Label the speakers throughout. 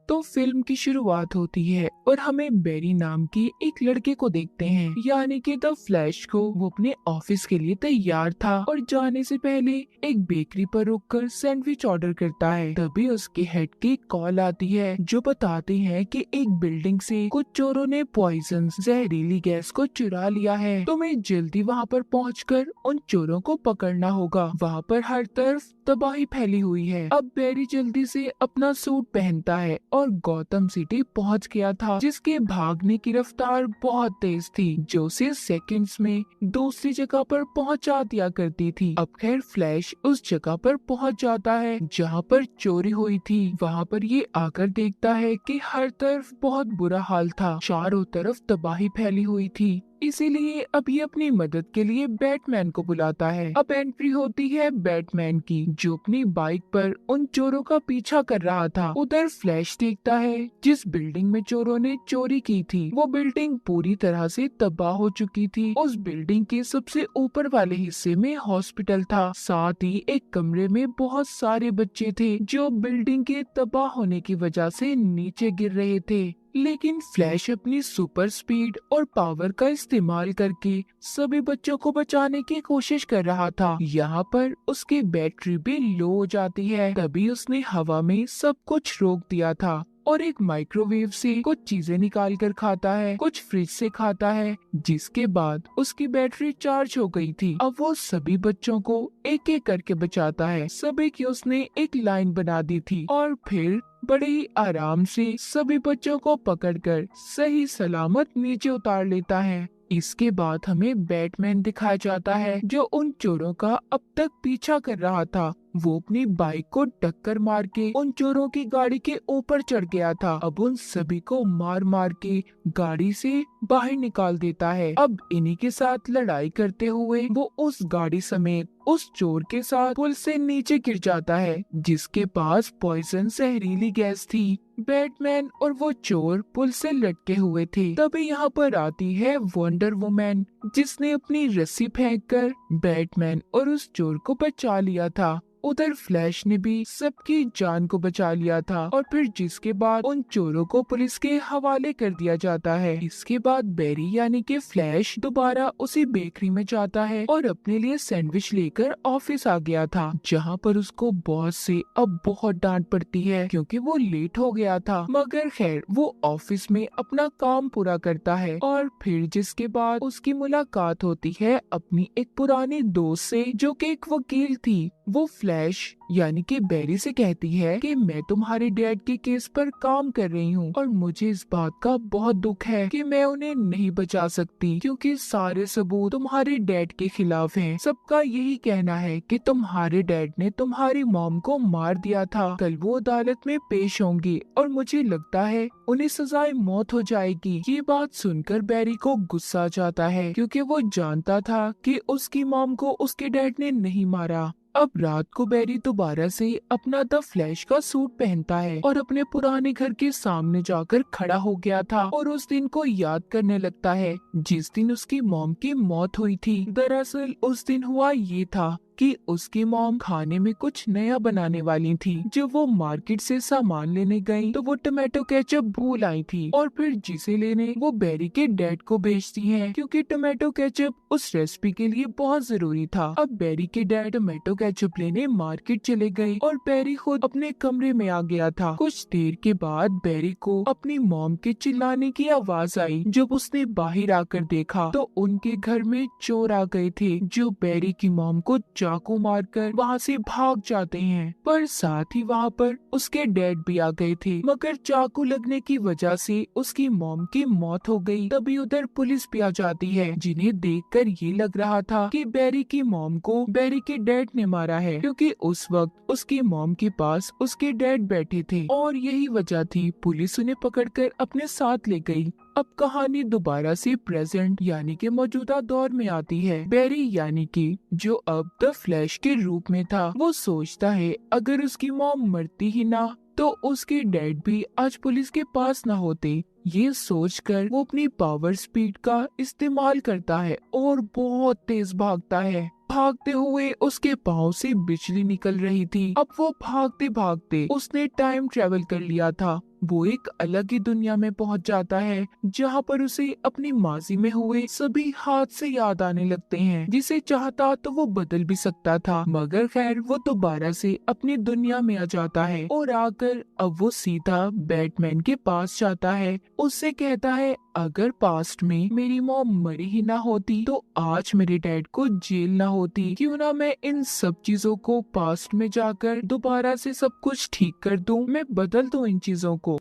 Speaker 1: तो फिल्म की शुरुआत होती है और हमें बेरी नाम के एक लड़के को देखते हैं, यानी कि द फ्लैश को। वो अपने ऑफिस के लिए तैयार था और जाने से पहले एक बेकरी पर रुककर सैंडविच ऑर्डर करता है। तभी उसके हेड की कॉल आती है जो बताती है कि एक बिल्डिंग से कुछ चोरों ने पॉइजन जहरीली गैस को चुरा लिया है। तुम्हें जल्दी वहाँ पर पहुँचकर उन चोरों को पकड़ना होगा। वहाँ पर हर तरफ तबाही फैली हुई है। अब बेरी जल्दी से अपना सूट पहनता है और गौतम सिटी पहुंच गया था, जिसके भागने की रफ्तार बहुत तेज थी, जो उसे सेकंड्स में दूसरी जगह पर पहुंचा दिया करती थी। अब खैर फ्लैश उस जगह पर पहुंच जाता है जहां पर चोरी हुई थी। वहां पर ये आकर देखता है कि हर तरफ बहुत बुरा हाल था, चारों तरफ तबाही फैली हुई थी। इसीलिए अब ये अपनी मदद के लिए बैटमैन को बुलाता है। अब एंट्री होती है बैटमैन की, जो अपनी बाइक पर उन चोरों का पीछा कर रहा था। उधर फ्लैश देखता है जिस बिल्डिंग में चोरों ने चोरी की थी, वो बिल्डिंग पूरी तरह से तबाह हो चुकी थी। उस बिल्डिंग के सबसे ऊपर वाले हिस्से में हॉस्पिटल था, साथ ही एक कमरे में बहुत सारे बच्चे थे जो बिल्डिंग के तबाह होने की वजह से नीचे गिर रहे थे। लेकिन फ्लैश अपनी सुपर स्पीड और पावर का इस्तेमाल करके सभी बच्चों को बचाने की कोशिश कर रहा था। यहाँ पर उसकी बैटरी भी लो हो जाती है। तभी उसने हवा में सब कुछ रोक दिया था और एक माइक्रोवेव से कुछ चीजें निकाल कर खाता है, कुछ फ्रिज से खाता है, जिसके बाद उसकी बैटरी चार्ज हो गई थी। अब वो सभी बच्चों को एक एक करके बचाता है। सभी की उसने एक लाइन बना दी थी और फिर बड़े ही आराम से सभी बच्चों को पकड़कर सही सलामत नीचे उतार लेता है। इसके बाद हमें बैटमैन दिखाया जाता है जो उन चोरों का अब तक पीछा कर रहा था। वो अपनी बाइक को टक्कर मार के उन चोरों की गाड़ी के ऊपर चढ़ गया था। अब उन सभी को मार मार के गाड़ी से बाहर निकाल देता है। अब इन्हीं के साथ लड़ाई करते हुए वो उस गाड़ी समेत उस चोर के साथ पुल से नीचे गिर जाता है, जिसके पास पॉइजन जहरीली गैस थी। बैटमैन और वो चोर पुल से लटके हुए थे। तभी यहाँ पर आती है वंडर वुमन, जिसने अपनी रस्सी फेंककर बैटमैन और उस चोर को बचा लिया था। उधर फ्लैश ने भी सबकी जान को बचा लिया था और फिर जिसके बाद उन चोरों को पुलिस के हवाले कर दिया जाता है। इसके बाद बेरी यानी कि फ्लैश दोबारा उसी बेकरी में जाता है और अपने लिए सैंडविच लेकर ऑफिस आ गया था, जहाँ पर उसको बॉस से अब बहुत डांट पड़ती है क्योंकि वो लेट हो गया था। मगर खैर वो ऑफिस में अपना काम पूरा करता है और फिर जिसके बाद उसकी मुलाकात होती है अपनी एक पुरानी दोस्त से, जो कि एक वकील थी। वो फ्लैश यानी कि बेरी से कहती है कि मैं तुम्हारे डैड के केस पर काम कर रही हूँ और मुझे इस बात का बहुत दुख है कि मैं उन्हें नहीं बचा सकती, क्योंकि सारे सबूत तुम्हारे डैड के खिलाफ हैं। सबका यही कहना है कि तुम्हारे डैड ने तुम्हारी मॉम को मार दिया था। कल वो अदालत में पेश होंगे और मुझे लगता है उन्हें सजाए मौत हो जाएगी। ये बात सुनकर बेरी को गुस्सा आ जाता है, क्योंकि वो जानता था कि उसकी मॉम को उसके डैड ने नहीं मारा। अब रात को बेरी दोबारा से अपना द फ्लैश का सूट पहनता है और अपने पुराने घर के सामने जाकर खड़ा हो गया था और उस दिन को याद करने लगता है जिस दिन उसकी मॉम की मौत हुई थी। दरअसल उस दिन हुआ ये था कि उसकी मॉम खाने में कुछ नया बनाने वाली थी। जब वो मार्केट से सामान लेने गई तो वो टमाटो केचप भूल आई थी और फिर जिसे लेने वो बेरी के डैड को भेजती हैं, क्योंकि टमाटो केचप उस रेसिपी के लिए बहुत जरूरी था। अब बेरी के डैड टमाटो केचप लेने मार्केट चले गए और बेरी खुद अपने कमरे में आ गया था। कुछ देर के बाद बेरी को अपनी मॉम के चिल्लाने की आवाज आई। जब उसने बाहर आकर देखा तो उनके घर में चोर आ गए थे, जो बेरी की मॉम को चाकू मारकर वहाँ से भाग जाते हैं। पर साथ ही वहाँ पर उसके डैड भी आ गए थे, मगर चाकू लगने की वजह से उसकी मॉम की मौत हो गई। तभी उधर पुलिस भी आ जाती है, जिन्हें देखकर ये लग रहा था कि बेरी की मॉम को बेरी के डैड ने मारा है, क्योंकि उस वक्त उसकी मॉम के पास उसके डैड बैठे थे और यही वजह थी पुलिस उन्हें पकड़कर अपने साथ ले गई। अब कहानी दोबारा से प्रेजेंट यानी कि मौजूदा दौर में आती है। बेरी यानी कि जो अब द फ्लैश के रूप में था, वो सोचता है अगर उसकी मॉम मरती ही ना तो उसके डैड भी आज पुलिस के पास न होते। ये सोचकर वो अपनी पावर स्पीड का इस्तेमाल करता है और बहुत तेज भागता है। भागते हुए उसके पाँव से बिजली निकल रही थी। अब वो भागते भागते उसने टाइम ट्रेवल कर लिया था। वो एक अलग ही दुनिया में पहुंच जाता है जहां पर उसे अपनी माजी में हुए सभी हादसे याद आने लगते हैं। जिसे चाहता तो वो बदल भी सकता था, मगर खैर वो दोबारा से अपनी दुनिया में आ जाता है और आकर अब वो सीधा बैटमैन के पास जाता है। उससे कहता है अगर पास्ट में मेरी मॉम मरी ही ना होती तो आज मेरे डैड को जेल ना होती। क्यों ना मैं इन सब चीजों को पास्ट में जाकर दोबारा से सब कुछ ठीक कर दूं, मैं बदल दूं इन चीजों को।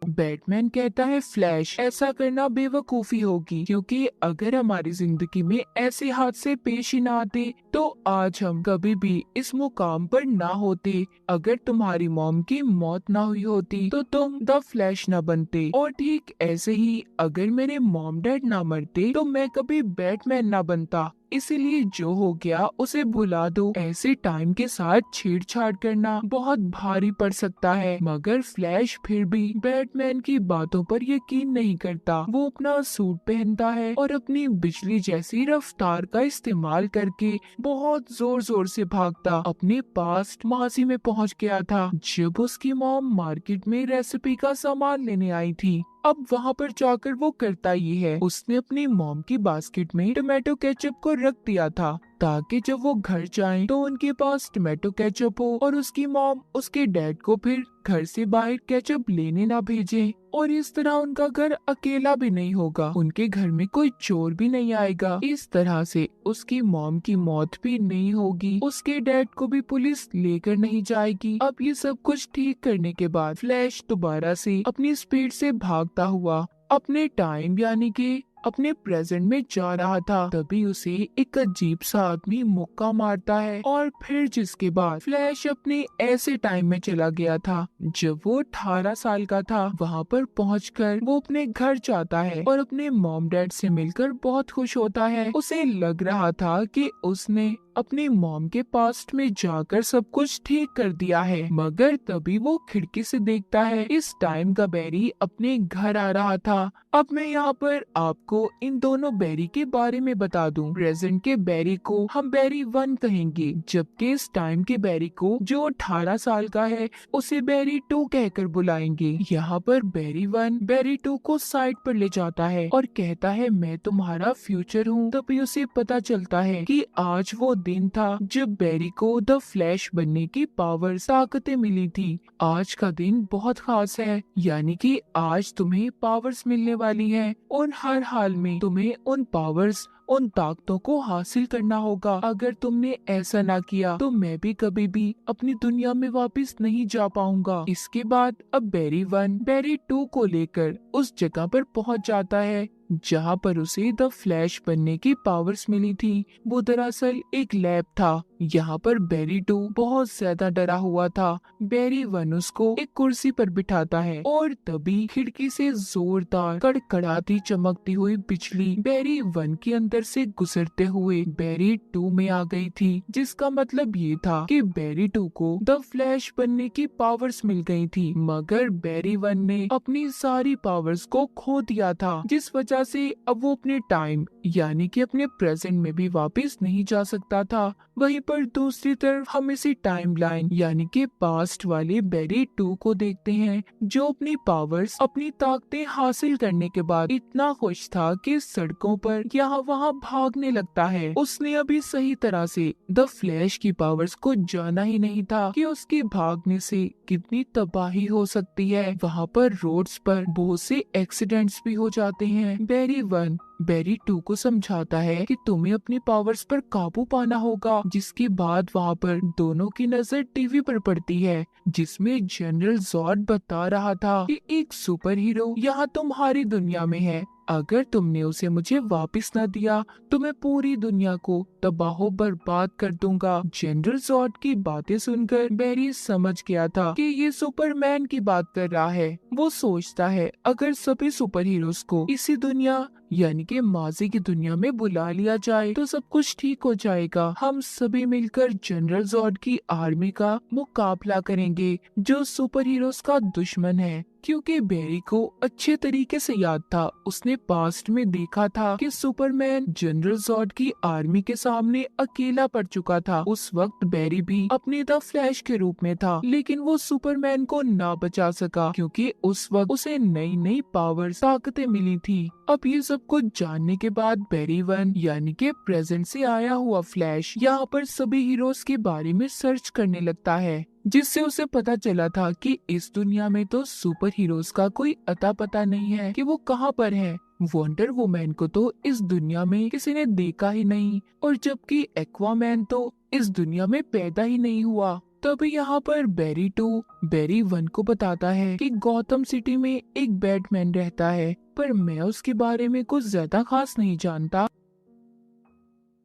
Speaker 1: बैटमैन कहता है फ्लैश, ऐसा करना बेवकूफी होगी, क्योंकि अगर हमारी जिंदगी में ऐसे हादसे पेश ही ना आते तो आज हम कभी भी इस मुकाम पर ना होते। अगर तुम्हारी मॉम की मौत ना हुई होती तो तुम द फ्लैश ना बनते, और ठीक ऐसे ही अगर मेरे मॉम डैड ना मरते तो मैं कभी बैटमैन ना बनता। इसीलिए जो हो गया उसे भुला दो। ऐसे टाइम के साथ छेड़छाड़ करना बहुत भारी पड़ सकता है। मगर फ्लैश फिर भी बैटमैन की बातों पर यकीन नहीं करता। वो अपना सूट पहनता है और अपनी बिजली जैसी रफ्तार का इस्तेमाल करके बहुत जोर जोर से भागता अपने पास्ट माजी में पहुंच गया था, जब उसकी मॉम मार्केट में रेसिपी का सामान लेने आई थी। अब वहाँ पर जाकर वो करता ये है, उसने अपनी मॉम की बास्केट में टोमेटो केचप को रख दिया था ताकि जब वो घर जाएं तो उनके पास टोमेटो केचप हो और उसकी मॉम उसके डैड को फिर घर से बाहर केचप लेने ना भेजे, और इस तरह उनका घर अकेला भी नहीं होगा, उनके घर में कोई चोर भी नहीं आएगा। इस तरह से उसकी मॉम की मौत भी नहीं होगी, उसके डैड को भी पुलिस लेकर नहीं जाएगी। अब ये सब कुछ ठीक करने के बाद फ्लैश दोबारा से अपनी स्पीड से भागता हुआ अपने टाइम यानी कि अपने प्रेजेंट में जा रहा था। तभी उसे एक अजीब सा आदमी मुक्का मारता है और फिर जिसके बाद फ्लैश अपने ऐसे टाइम में चला गया था जब वो 18 साल का था। वहाँ पर पहुंचकर वो अपने घर जाता है और अपने मॉम डैड से मिलकर बहुत खुश होता है। उसे लग रहा था कि उसने अपनी मॉम के पास्ट में जाकर सब कुछ ठीक कर दिया है, मगर तभी वो खिड़की से देखता है इस टाइम का बैरी अपने घर आ रहा था। अब मैं यहाँ पर आपको इन दोनों बैरी के बारे में बता दूं। प्रेजेंट के बैरी को हम बैरी 1 कहेंगे, जबकि इस टाइम के बैरी को जो 18 साल का है उसे बैरी 2 कहकर बुलाएंगे। यहाँ पर बैरी 1 बैरी 2 को साइड पर ले जाता है और कहता है मैं तुम्हारा फ्यूचर हूँ। तभी उसे पता चलता है कि आज वो दिन था जब बैरी को द फ्लैश बनने की पावर ताकतें मिली थी। आज का दिन बहुत खास है, यानी कि आज तुम्हें पावर्स मिलने वाली है और हर हाल में तुम्हें उन पावर्स उन ताकतों को हासिल करना होगा। अगर तुमने ऐसा ना किया तो मैं भी कभी भी अपनी दुनिया में वापस नहीं जा पाऊंगा। इसके बाद अब बैरी 1 बैरी 2 को लेकर उस जगह पर पहुंच जाता है जहां पर उसे द फ्लैश बनने की पावर्स मिली थी। वो दरअसल एक लैब था। यहाँ पर बैरी 2 बहुत ज्यादा डरा हुआ था। बैरी 1 उसको एक कुर्सी पर बिठाता है और तभी खिड़की से जोरदार कड़कड़ाती चमकती हुई बिजली बैरी 1 के अंदर से गुजरते हुए बैरी 2 में आ गई थी, जिसका मतलब ये था कि बैरी 2 को द फ्लैश बनने की पावर्स मिल गई थी। मगर बैरी 1 ने अपनी सारी पावर्स को खो दिया था, जिस वजह से अब वो अपने टाइम यानी कि अपने प्रेजेंट में भी वापस नहीं जा सकता था। वहीं पर दूसरी तरफ हम इसी टाइम लाइन यानी कि पास्ट वाले बैरी 2 को देखते हैं, जो अपनी पावर्स अपनी ताकतें हासिल करने के बाद इतना खुश था कि सड़कों पर यहाँ वहाँ भागने लगता है। उसने अभी सही तरह से द फ्लैश की पावर्स को जाना ही नहीं था कि उसके भागने से कितनी तबाही हो सकती है। वहाँ पर रोड्स पर बहुत से एक्सीडेंट्स भी हो जाते हैं। बैरी 1 बैरी 2 को समझाता है कि तुम्हें अपनी पावर्स पर काबू पाना होगा। जिसके बाद वहाँ पर दोनों की नजर टीवी पर पड़ती है, जिसमें जनरल जॉर्ड बता रहा था कि एक सुपर हीरो यहाँ तुम्हारी दुनिया में है। अगर तुमने उसे मुझे वापस न दिया तो मैं पूरी दुनिया को तबाहो बर्बाद कर दूंगा। जनरल जॉर्ड की बातें सुनकर बैरी समझ गया था कि ये सुपरमैन की बात कर रहा है। वो सोचता है अगर सभी सुपर हीरोज को इसी दुनिया यानी कि माजी की दुनिया में बुला लिया जाए तो सब कुछ ठीक हो जाएगा। हम सभी मिलकर जनरल जॉर्ड की आर्मी का मुकाबला करेंगे जो सुपर हीरोज का दुश्मन है। क्योंकि बेरी को अच्छे तरीके से याद था, उसने पास्ट में देखा था कि सुपरमैन जनरल जॉर्ड की आर्मी के सामने अकेला पड़ चुका था। उस वक्त बेरी भी अपने द फ्लैश के रूप में था, लेकिन वो सुपरमैन को ना बचा सका क्योंकि उस वक्त उसे नई नई पावर्स ताकतें मिली थी। अब ये सब कुछ जानने के बाद बेरी वन यानी कि प्रेजेंट से आया हुआ फ्लैश यहाँ पर सभी हीरोज के बारे में सर्च करने लगता है, जिससे उसे पता चला था कि इस दुनिया में तो सुपर हीरोज का कोई अता पता नहीं है कि वो कहाँ पर है। वंडर वुमैन को तो इस दुनिया में किसी ने देखा ही नहीं, और जबकि एक्वामैन तो इस दुनिया में पैदा ही नहीं हुआ। तभी यहाँ पर बेरी 2 बेरी 1 को बताता है कि गौतम सिटी में एक बैटमैन रहता है, पर मैं उसके बारे में कुछ ज्यादा खास नहीं जानता।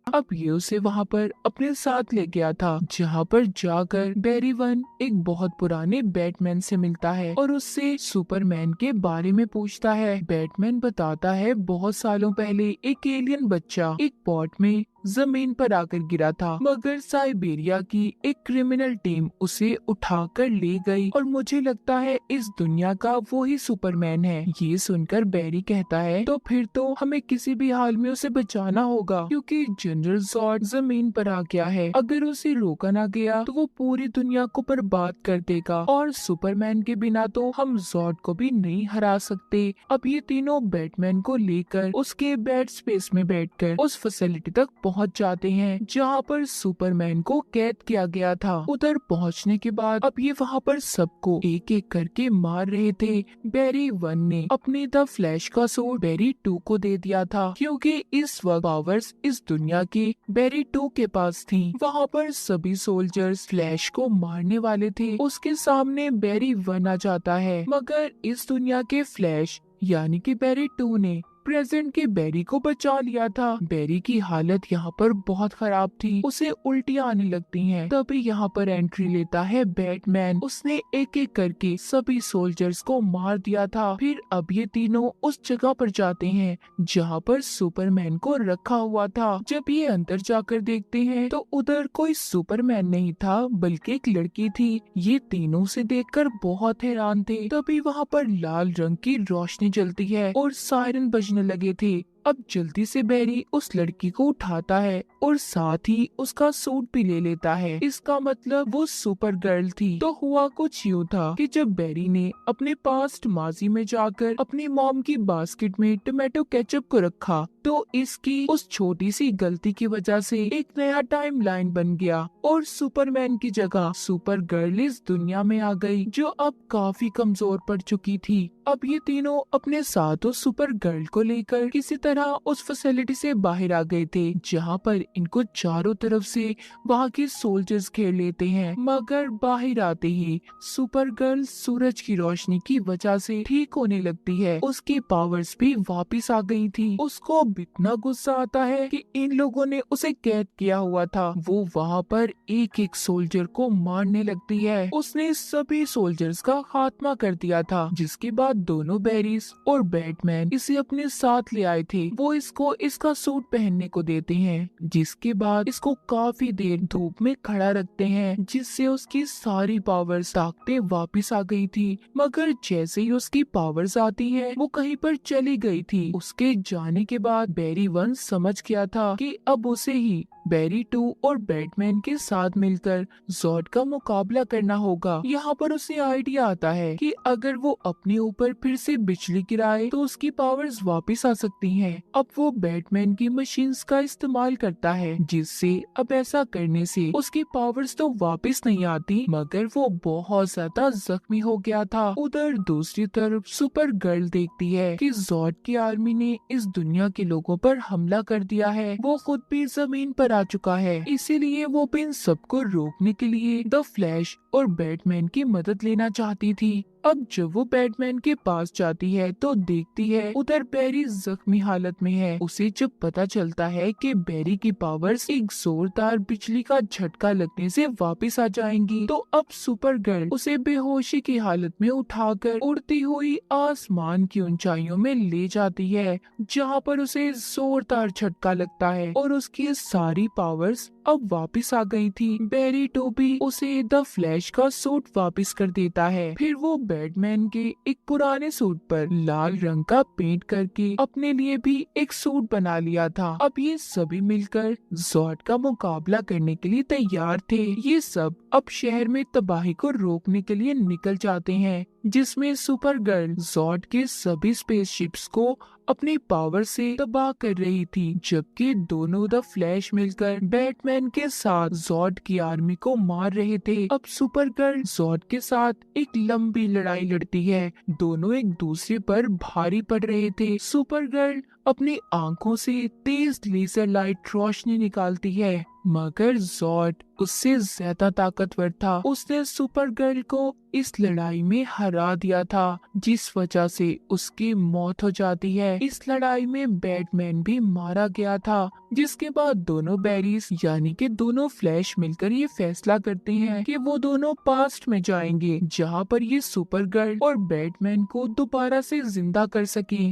Speaker 1: अब ये उसे वहाँ पर अपने साथ ले गया था, जहाँ पर जाकर बेरी 1 एक बहुत पुराने बैटमैन से मिलता है और उससे सुपरमैन के बारे में पूछता है। बैटमैन बताता है बहुत सालों पहले एक एलियन बच्चा एक पॉट में जमीन पर आकर गिरा था, मगर साइबेरिया की एक क्रिमिनल टीम उसे उठाकर ले गई और मुझे लगता है इस दुनिया का वो ही सुपरमैन है। ये सुनकर बेरी कहता है तो फिर तो हमें किसी भी हाल में उसे बचाना होगा, क्योंकि जनरल जॉर्ड जमीन पर आ गया है। अगर उसे रोका ना गया तो वो पूरी दुनिया को बर्बाद कर देगा, और सुपरमैन के बिना तो हम जॉर्ड को भी नहीं हरा सकते। अब ये तीनों बैटमैन को लेकर उसके बेड स्पेस में बैठकर उस फैसिलिटी तक पहुंच जाते हैं जहां पर सुपरमैन को कैद किया गया था। उधर पहुंचने के बाद अब ये वहां पर सबको एक एक करके मार रहे थे। बेरी 1 ने अपने द फ्लैश का सूट बेरी 2 को दे दिया था, क्योंकि इस वक्त पावर्स इस दुनिया की बेरी 2 के पास थी। वहां पर सभी सोल्जर्स फ्लैश को मारने वाले थे, उसके सामने बेरी 1 आ जाता है, मगर इस दुनिया के फ्लैश यानी कि बेरी 2 ने प्रेजेंट के बेरी को बचा लिया था। बेरी की हालत यहाँ पर बहुत खराब थी, उसे उल्टियाँ आने लगती हैं। तभी यहाँ पर एंट्री लेता है बैटमैन। उसने एक एक करके सभी सोल्जर्स को मार दिया था। फिर अब ये तीनों उस जगह पर जाते हैं जहाँ पर सुपरमैन को रखा हुआ था। जब ये अंदर जाकर देखते हैं तो उधर कोई सुपरमैन नहीं था, बल्कि एक लड़की थी। ये तीनों से देखकर बहुत हैरान थे। तभी वहाँ पर लाल रंग की रोशनी जलती है और सायरन बजने लगे थे। अब जल्दी से बेरी उस लड़की को उठाता है और साथ ही उसका सूट भी ले लेता है। इसका मतलब वो सुपर गर्ल थी। तो हुआ कुछ यूँ था कि जब बेरी ने अपने पास्ट माजी में जाकर अपनी मॉम की बास्केट में टोमेटो केचप को रखा, तो इसकी उस छोटी सी गलती की वजह से एक नया टाइम लाइन बन गया और सुपरमैन की जगह सुपर गर्ल इस दुनिया में आ गई, जो अब काफी कमजोर पड़ चुकी थी। अब ये तीनों अपने साथ उस सुपर गर्ल को लेकर किसी तरह उस फैसिलिटी से बाहर आ गए थे, जहाँ पर इनको चारों तरफ से वहाँ के सोल्जर्स घेर लेते हैं। मगर बाहर आते ही सुपर गर्ल सूरज की रोशनी की वजह से ठीक होने लगती है। उसकी पावर्स भी वापस आ गई थी। उसको अब इतना गुस्सा आता है कि इन लोगों ने उसे कैद किया हुआ था। वो वहाँ पर एक एक सोल्जर को मारने लगती है। उसने सभी सोल्जर्स का खात्मा कर दिया था, जिसके बाद दोनों बेरीज और बैटमैन इसे अपने साथ ले आए थे। वो इसको इसका सूट पहनने को देते हैं, जिसके बाद इसको काफी देर धूप में खड़ा रखते हैं, जिससे उसकी सारी पावर्स ताकतें वापस आ गई थी। मगर जैसे ही उसकी पावर्स आती हैं, वो कहीं पर चली गई थी। उसके जाने के बाद बेरी 1 समझ गया था कि अब उसे ही बेरी 2 और बैटमैन के साथ मिलकर जॉर्ड का मुकाबला करना होगा। यहाँ पर उसे आइडिया आता है कि अगर वो अपने ऊपर फिर से बिजली गिराए तो उसकी पावर्स वापस आ सकती हैं। अब वो बैटमैन की मशीन्स का इस्तेमाल करता है, जिससे अब ऐसा करने से उसकी पावर्स तो वापस नहीं आती, मगर वो बहुत ज्यादा जख्मी हो गया था। उधर दूसरी तरफ सुपर गर्ल देखती है कि जॉर्ड की आर्मी ने इस दुनिया के लोगों पर हमला कर दिया है। वो खुद भी जमीन पर आ चुका है, इसीलिए वो भी इन सबको रोकने के लिए द फ्लैश और बैटमैन की मदद लेना चाहती थी। अब जब वो बैटमैन के पास जाती है तो देखती है उधर बैरी जख्मी हालत में है। उसे जब पता चलता है कि बैरी की पावर्स एक जोरदार बिजली का झटका लगने से वापस आ जाएंगी, तो अब सुपर गर्ल उसे बेहोशी की हालत में उठाकर उड़ती हुई आसमान की ऊंचाइयों में ले जाती है, जहाँ पर उसे जोरदार झटका लगता है और उसकी सारी पावर्स अब वापस आ गई थी। बैरी टू भी उसे द फ्लैश का सूट वापस कर देता है। फिर वो बैटमैन के एक पुराने सूट पर लाल रंग का पेंट करके अपने लिए भी एक सूट बना लिया था। अब ये सभी मिलकर जॉर्ड का मुकाबला करने के लिए तैयार थे। ये सब अब शहर में तबाही को रोकने के लिए निकल जाते हैं, जिसमें सुपर गर्ल जॉर्ड के सभी स्पेसशिप्स को अपनी पावर से तबाह कर रही थी, जबकि दोनों द फ्लैश मिलकर बैटमैन के साथ जॉर्ड की आर्मी को मार रहे थे। अब सुपर गर्ल जॉर्ड के साथ एक लंबी लड़ाई लड़ती है। दोनों एक दूसरे पर भारी पड़ रहे थे। सुपर गर्ल अपनी आंखों से तेज लेजर लाइट रोशनी निकालती है, मगर जॉर्ड उससे ज्यादा ताकतवर था। उसने सुपर गर्ल को इस लड़ाई में हरा दिया था, जिस वजह से उसकी मौत हो जाती है। इस लड़ाई में बैटमैन भी मारा गया था, जिसके बाद दोनों बैरीज यानी कि दोनों फ्लैश मिलकर ये फैसला करते हैं कि वो दोनों पास्ट में जाएंगे, जहाँ पर ये सुपर गर्ल और बैटमैन को दोबारा से जिंदा कर सके।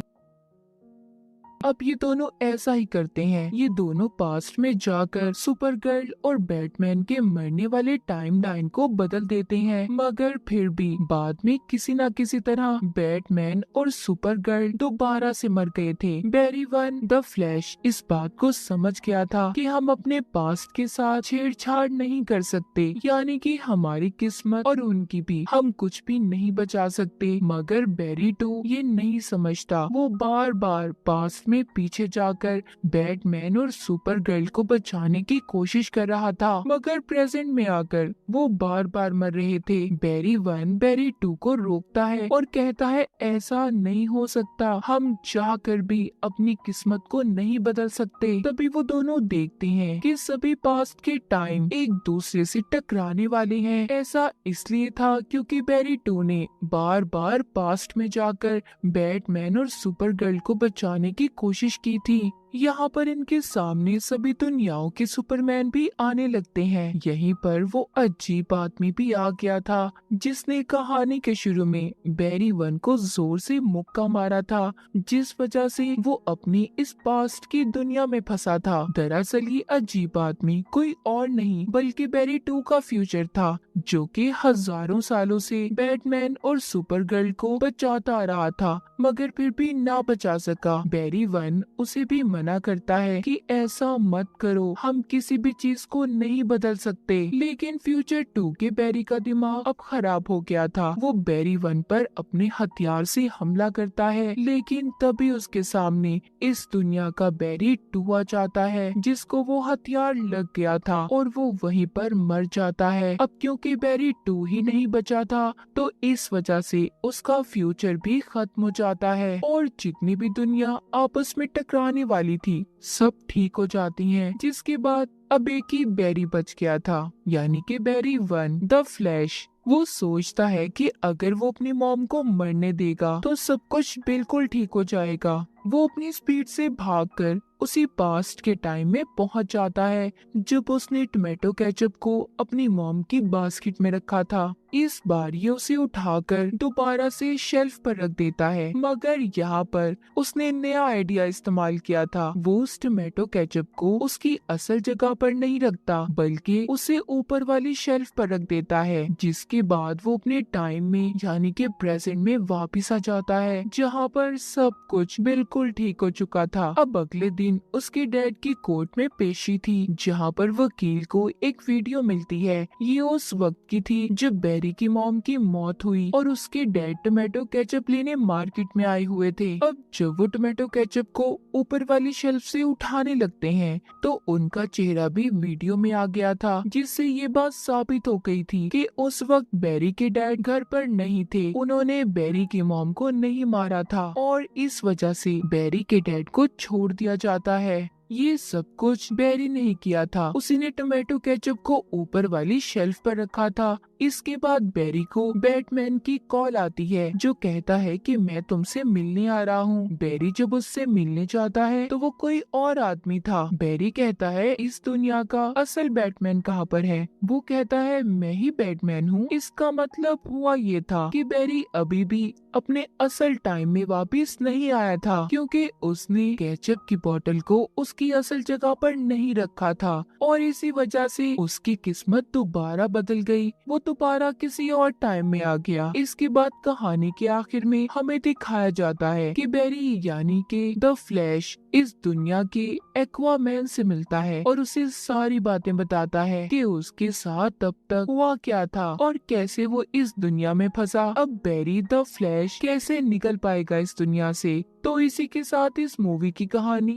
Speaker 1: अब ये दोनों ऐसा ही करते हैं। ये दोनों पास्ट में जाकर सुपर गर्ल और बैटमैन के मरने वाले टाइमलाइन को बदल देते हैं, मगर फिर भी बाद में किसी न किसी तरह बैटमैन और सुपर गर्ल दोबारा से मर गए थे। बैरी वन द फ्लैश इस बात को समझ गया था कि हम अपने पास्ट के साथ छेड़छाड़ नहीं कर सकते, यानी कि हमारी किस्मत और उनकी भी हम कुछ भी नहीं बचा सकते। मगर बैरी टू ये नहीं समझता। वो बार बार पास्ट में पीछे जाकर बैटमैन और सुपर गर्ल को बचाने की कोशिश कर रहा था, मगर प्रेजेंट में आकर वो बार बार मर रहे थे। बैरी वन बैरी टू को रोकता है और कहता है ऐसा नहीं हो सकता, हम जाकर भी अपनी किस्मत को नहीं बदल सकते। तभी वो दोनों देखते हैं कि सभी पास्ट के टाइम एक दूसरे से टकराने वाले हैं। ऐसा इसलिए था क्योंकि बैरी टू ने बार बार पास्ट में जाकर बैटमैन और सुपर गर्ल को बचाने की कोशिश की थी। यहाँ पर इनके सामने सभी दुनियाओं के सुपरमैन भी आने लगते हैं। यहीं पर वो अजीब आदमी भी आ गया था, जिसने कहानी के शुरू में बैरी वन को जोर से मुक्का मारा था, जिस वजह से वो अपनी इस पास्ट की दुनिया में फंसा था। दरअसल ये अजीब आदमी कोई और नहीं बल्कि बैरी टू का फ्यूचर था, जो कि हजारों सालों से बैटमैन और सुपर गर्ल को बचाता आ रहा था, मगर फिर भी ना बचा सका। बैरी वन उसे भी मना करता है कि ऐसा मत करो, हम किसी भी चीज को नहीं बदल सकते। लेकिन फ्यूचर टू के बैरी का दिमाग अब खराब हो गया था। वो बैरी वन पर अपने हथियार से हमला करता है, लेकिन तभी उसके सामने इस दुनिया का बैरी टू आ जाता है, जिसको वो हथियार लग गया था और वो वहीं पर मर जाता है। अब क्योंकि बैरी टू ही नहीं बचा था, तो इस वजह से उसका फ्यूचर भी खत्म हो जाता है और जितनी भी दुनिया आपस में टकराने वाली थी सब ठीक हो जाती हैं। जिसके बाद अब एक ही बैरी बच गया था, यानी कि बैरी वन द फ्लैश। वो सोचता है कि अगर वो अपनी मॉम को मरने देगा तो सब कुछ बिल्कुल ठीक हो जाएगा। वो अपनी स्पीड से भागकर उसी पास्ट के टाइम में पहुंच जाता है जब उसने टोमेटो केचप को अपनी मॉम की बास्केट में रखा था। इस बार ये उसे उठाकर दोबारा से शेल्फ पर रख देता है, मगर यहाँ पर उसने नया आइडिया इस्तेमाल किया था। वो उस टोमेटो केचप को उसकी असल जगह पर नहीं रखता, बल्कि उसे ऊपर वाली शेल्फ पर रख देता है। जिसके बाद वो अपने टाइम में यानी कि प्रेजेंट में वापस आ जाता है, जहाँ पर सब कुछ बिल्कुल ठीक हो चुका था। अब अगले दिन उसके डैड की कोर्ट में पेशी थी, जहाँ पर वकील को एक वीडियो मिलती है। ये उस वक्त की थी जब बैरी की मॉम की मौत हुई और उसके डैड टोमेटो केचप लेने मार्केट में आए हुए थे। अब जब वो टोमेटो केचप को ऊपर वाली शेल्फ से उठाने लगते हैं तो उनका चेहरा भी वीडियो में आ गया था, जिससे ये बात साबित हो गई थी कि उस वक्त बैरी के डैड घर पर नहीं थे। उन्होंने बैरी की मॉम को नहीं मारा था और इस वजह से बैरी के डैड को छोड़ दिया जाता है। ये सब कुछ बैरी ने ही किया था। उसी ने टोमेटो केचप को ऊपर वाली शेल्फ पर रखा था। इसके बाद बैरी को बैटमैन की कॉल आती है जो कहता है कि मैं तुमसे मिलने आ रहा हूँ। बैरी जब उससे मिलने जाता है तो वो कोई और आदमी था। बैरी कहता है इस दुनिया का असल बैटमैन कहाँ पर है। वो कहता है मैं ही बैटमैन हूँ। इसका मतलब हुआ ये था कि बैरी अभी भी अपने असल टाइम में वापस नहीं आया था, क्योंकि उसने केचप की बोतल को उसकी असल जगह पर नहीं रखा था और इसी वजह से उसकी किस्मत दोबारा बदल गई। वो दोबारा किसी और टाइम में आ गया। इसके बाद कहानी के आखिर में हमें दिखाया जाता है कि बैरी यानी कि द फ्लैश इस दुनिया के एक्वामैन से मिलता है और उसे सारी बातें बताता है कि उसके साथ तब तक हुआ क्या था और कैसे वो इस दुनिया में फंसा। अब बैरी द फ्लैश कैसे निकल पाएगा इस दुनिया से। तो इसी के साथ इस मूवी की कहानी